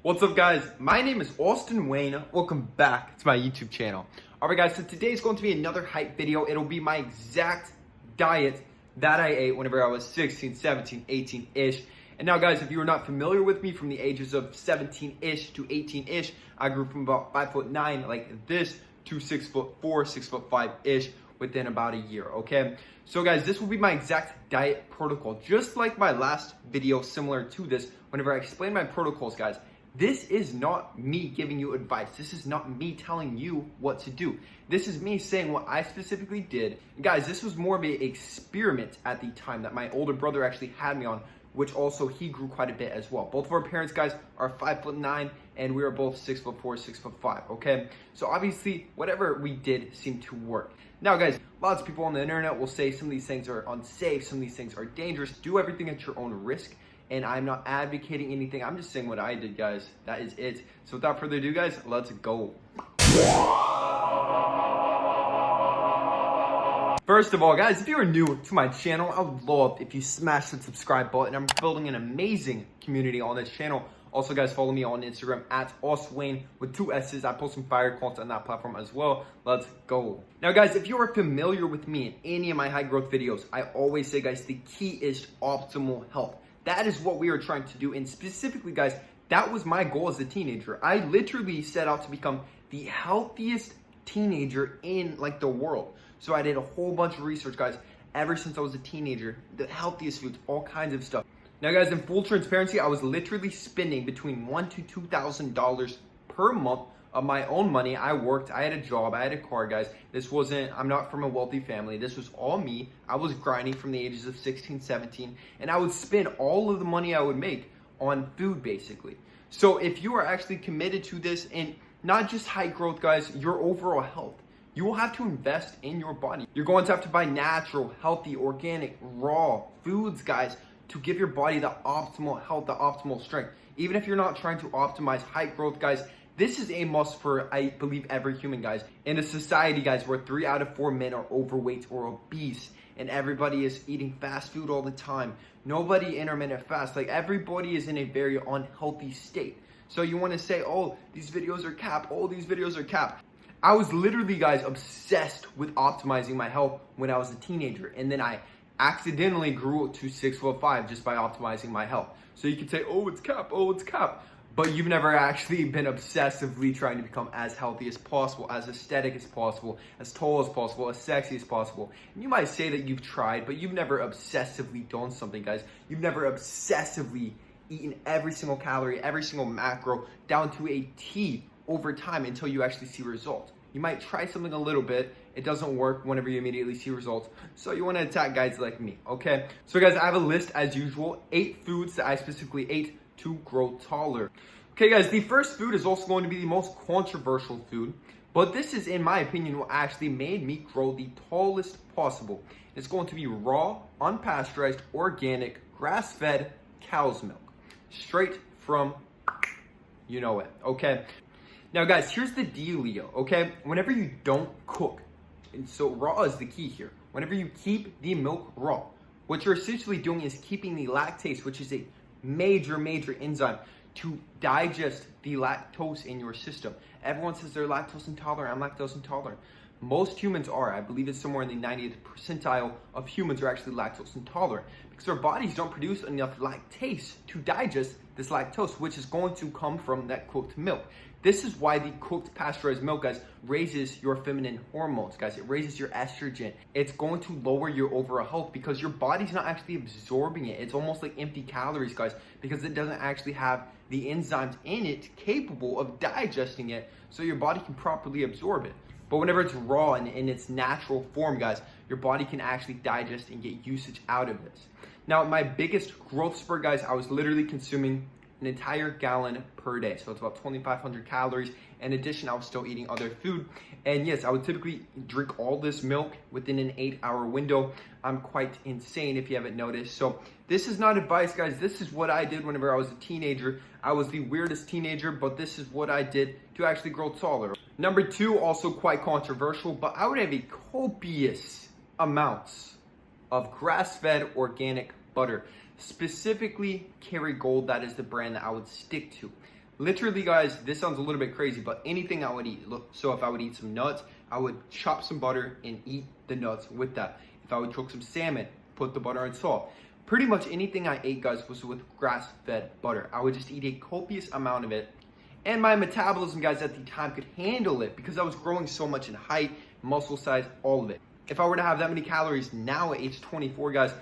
What's up, guys? My name is Austin Wayne. Welcome back to my YouTube channel. Alright guys, so today is going to be another hype video. It'll be my exact diet that I ate whenever I was 16, 17, 18-ish. And now guys, if you are not familiar with me, from the ages of 17-ish to 18-ish, I grew from about 5'9" like this to 6'4", 6'5"-ish within about a year, okay? So guys, this will be my exact diet protocol. Just like my last video similar to this, whenever I explain my protocols, guys, this is not me giving you advice. This is not me telling you what to do. This is me saying what I specifically did. Guys, this was more of an experiment at the time that my older brother actually had me on, which also he grew quite a bit as well. Both of our parents, guys, are 5'9", and we are both 6'4", 6'5", okay? So obviously, whatever we did seemed to work. Now guys, lots of people on the internet will say some of these things are unsafe, some of these things are dangerous. Do everything at your own risk. And I'm not advocating anything. I'm just saying what I did, guys. That is it. So without further ado, guys, let's go. First of all, guys, if you are new to my channel, I would love if you smash the subscribe button. I'm building an amazing community on this channel. Also, guys, follow me on Instagram at AusWayne with 2 S's. I post some fire content on that platform as well. Let's go. Now, guys, if you are familiar with me in any of my high growth videos, I always say, guys, the key is optimal health. That is what we are trying to do. And specifically, guys, that was my goal as a teenager. I literally set out to become the healthiest teenager in like the world. So I did a whole bunch of research, guys, ever since I was a teenager, the healthiest foods, all kinds of stuff. Now, guys, in full transparency, I was literally spending between $1,000 to $2,000 per month of my own money. I worked, I had a job, I had a car, guys. I'm not from a wealthy family. This was all me. I was grinding from the ages of 16, 17, and I would spend all of the money I would make on food, basically. So if you are actually committed to this, and not just high growth, guys, your overall health, you will have to invest in your body. You're going to have to buy natural, healthy, organic, raw foods, guys, to give your body the optimal health, the optimal strength. Even if you're not trying to optimize high growth, guys, this is a must for, I believe, every human, guys. In a society, guys, where 3 out of 4 men are overweight or obese, and everybody is eating fast food all the time. Nobody intermittent fast. Like, everybody is in a very unhealthy state. So you want to say, oh, these videos are cap. Oh, these videos are cap. I was literally, guys, obsessed with optimizing my health when I was a teenager. And then I accidentally grew to 6'5" just by optimizing my health. So you can say, oh, it's cap. Oh, it's cap. But you've never actually been obsessively trying to become as healthy as possible, as aesthetic as possible, as tall as possible, as sexy as possible. And you might say that you've tried, but you've never obsessively done something, guys. You've never obsessively eaten every single calorie, every single macro down to a T over time until you actually see results. You might try something a little bit. It doesn't work whenever you immediately see results. So you want to attack guys like me, okay? So guys, I have a list as usual, 8 foods that I specifically ate to grow taller. Okay guys, the first food is also going to be the most controversial food, but this is, in my opinion, what actually made me grow the tallest possible. It's going to be raw, unpasteurized, organic, grass-fed cow's milk. Straight from, you know it, okay? Now guys, here's the dealio, okay? Whenever you don't cook, and so raw is the key here. Whenever you keep the milk raw, what you're essentially doing is keeping the lactase, which is a major enzyme to digest the lactose in your system. Everyone says they're lactose intolerant. I'm lactose intolerant. Most humans are. I believe it's somewhere in the 90th percentile of humans are actually lactose intolerant because our bodies don't produce enough lactase to digest this lactose, which is going to come from that cooked milk. This is why the cooked pasteurized milk, guys, raises your feminine hormones, guys. It raises your estrogen. It's going to lower your overall health because your body's not actually absorbing it. It's almost like empty calories, guys, because it doesn't actually have the enzymes in it capable of digesting it so your body can properly absorb it. But whenever it's raw and in its natural form, guys, your body can actually digest and get usage out of this. Now, my biggest growth spurt, guys, I was literally consuming an entire gallon per day. So it's about 2,500 calories. In addition, I was still eating other food. And yes, I would typically drink all this milk within an 8-hour window. I'm quite insane if you haven't noticed. So this is not advice, guys. This is what I did whenever I was a teenager. I was the weirdest teenager, but this is what I did to actually grow taller. Number 2, also quite controversial, but I would have a copious amounts of grass-fed organic butter. Specifically Kerrygold, that is the brand that I would stick to. Literally, guys, this sounds a little bit crazy, but anything I would eat. Look, so if I would eat some nuts, I would chop some butter and eat the nuts with that. If I would cook some salmon, put the butter and salt. Pretty much anything I ate, guys, was with grass-fed butter. I would just eat a copious amount of it. And my metabolism, guys, at the time could handle it because I was growing so much in height, muscle size, all of it. If I were to have that many calories now at age 24, guys,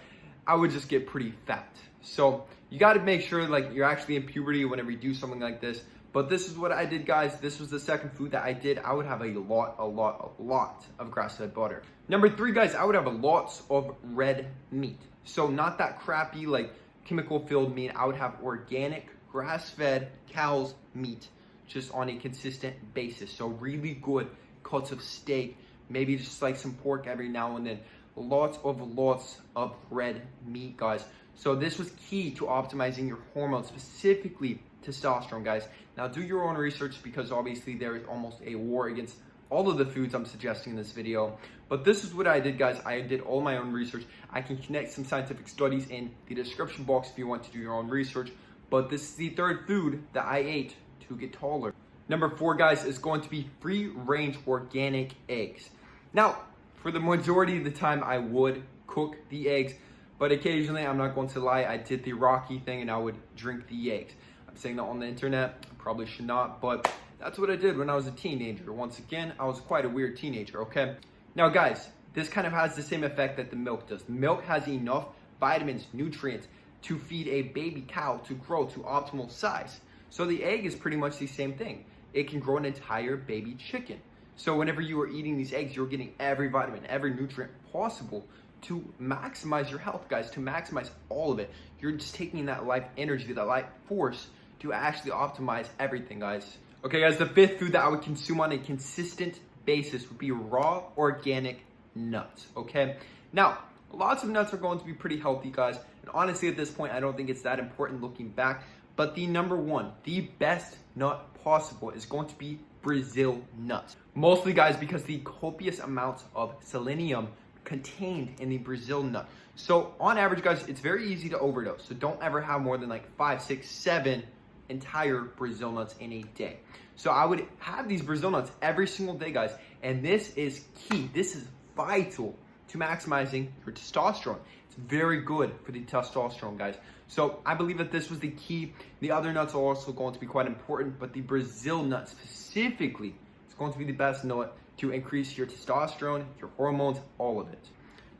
I would just get pretty fat. So you got to make sure like you're actually in puberty whenever you do something like this. But this is what I did, guys. This was the second food that I did. I would have a lot of grass-fed butter. Number 3, guys, I would have lots of red meat. So not that crappy, like chemical-filled meat. I would have organic, grass-fed cow's meat just on a consistent basis. So really good cuts of steak, maybe just like some pork every now and then. Lots of red meat, guys. So this was key to optimizing your hormones, specifically testosterone, guys. Now do your own research because obviously there is almost a war against all of the foods I'm suggesting in this video. But this is what I did, guys. I did all my own research. I can connect some scientific studies in the description box if you want to do your own research. But this is the third food that I ate to get taller. Number 4, guys, is going to be free-range organic eggs. Now, for the majority of the time, I would cook the eggs, but occasionally, I'm not going to lie, I did the Rocky thing and I would drink the eggs. I'm saying that on the internet, I probably should not, but that's what I did when I was a teenager. Once again, I was quite a weird teenager, okay? Now, guys, this kind of has the same effect that the milk does. Milk has enough vitamins, nutrients to feed a baby cow to grow to optimal size. So the egg is pretty much the same thing. It can grow an entire baby chicken. So whenever you are eating these eggs, you're getting every vitamin, every nutrient possible to maximize your health, guys, to maximize all of it. You're just taking that life energy, that life force to actually optimize everything, guys. Okay, guys, the 5th food that I would consume on a consistent basis would be raw organic nuts, okay? Now, lots of nuts are going to be pretty healthy, guys. And honestly, at this point, I don't think it's that important looking back. But the number 1, the best nut possible is going to be Brazil nuts. Mostly, guys, because the copious amounts of selenium contained in the Brazil nut. So on average, guys, it's very easy to overdose. So don't ever have more than like 5, 6, 7 entire Brazil nuts in a day. So I would have these Brazil nuts every single day, guys. And this is key. This is vital to maximizing your testosterone. It's very good for the testosterone, guys. So I believe that this was the key. The other nuts are also going to be quite important, but the Brazil nut specifically is going to be the best nut to increase your testosterone, your hormones, all of it.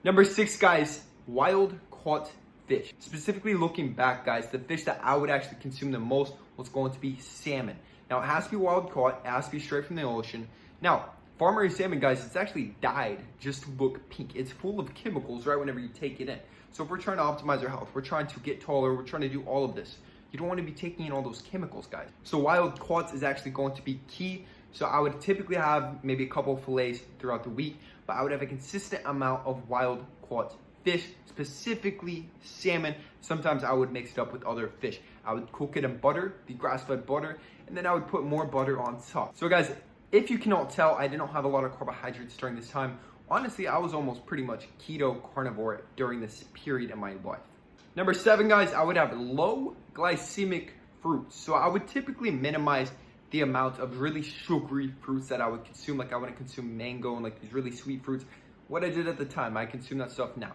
Number 6, guys, wild caught fish. Specifically looking back, guys, the fish that I would actually consume the most was going to be salmon. Now, it has to be wild caught, it has to be straight from the ocean. Now, farm-raised salmon, guys, it's actually dyed just to look pink. It's full of chemicals right whenever you take it in. So if we're trying to optimize our health, we're trying to get taller, we're trying to do all of this, you don't want to be taking in all those chemicals, guys. So wild caught is actually going to be key. So I would typically have maybe a couple of fillets throughout the week, but I would have a consistent amount of wild caught fish, specifically salmon. Sometimes I would mix it up with other fish. I would cook it in butter, the grass-fed butter, and then I would put more butter on top. So guys, if you cannot tell, I did not have a lot of carbohydrates during this time. Honestly, I was almost pretty much keto carnivore during this period in my life. Number 7, guys, I would have low glycemic fruits. So I would typically minimize the amount of really sugary fruits that I would consume. Like I wouldn't consume mango and like these really sweet fruits. What I did at the time, I consume that stuff now.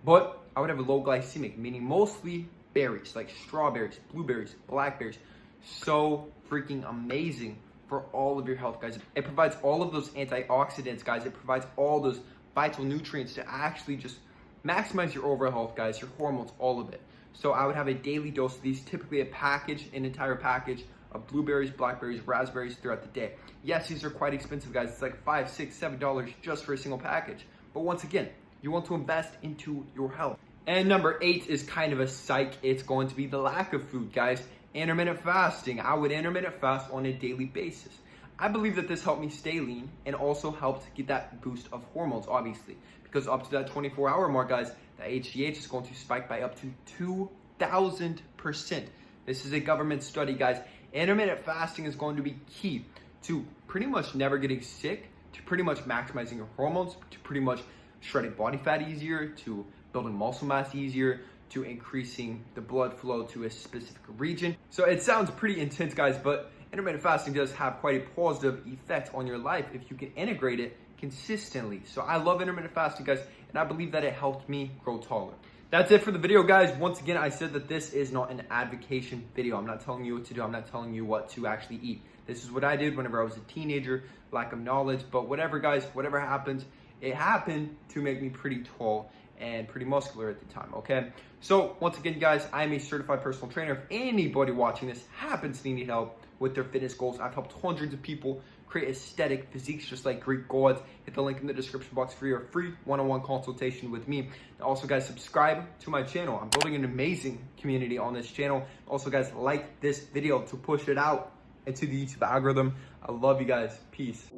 But I would have a low glycemic, meaning mostly berries, like strawberries, blueberries, blackberries. So freaking amazing for all of your health, guys. It provides all of those antioxidants, guys. It provides all those vital nutrients to actually just maximize your overall health, guys, your hormones, all of it. So I would have a daily dose of these, typically a package, an entire package of blueberries, blackberries, raspberries throughout the day. Yes, these are quite expensive, guys. It's like $5, $6, $7 just for a single package. But once again, you want to invest into your health. And number 8 is kind of a psych. It's going to be the lack of food, guys. Intermittent fasting. I would intermittent fast on a daily basis. I believe that this helped me stay lean and also helped get that boost of hormones, obviously. Because up to that 24-hour mark, guys, the HGH is going to spike by up to 2,000%. This is a government study, guys. Intermittent fasting is going to be key to pretty much never getting sick, to pretty much maximizing your hormones, to pretty much shredding body fat easier, to building muscle mass easier, to increasing the blood flow to a specific region. So it sounds pretty intense, guys, but intermittent fasting does have quite a positive effect on your life if you can integrate it consistently. So I love intermittent fasting, guys, and I believe that it helped me grow taller. That's it for the video, guys. Once again, I said that this is not an advocation video. I'm not telling you what to do. I'm not telling you what to actually eat. This is what I did whenever I was a teenager, lack of knowledge, but whatever, guys, whatever happens, it happened to make me pretty tall and pretty muscular at the time, okay? So once again, guys, I'm a certified personal trainer. If anybody watching this happens to need help with their fitness goals, I've helped hundreds of people create aesthetic physiques just like Greek gods. Hit the link in the description box for your free one-on-one consultation with me. And also, guys, subscribe to my channel. I'm building an amazing community on this channel. Also, guys, like this video to push it out into the YouTube algorithm. I love you guys. Peace.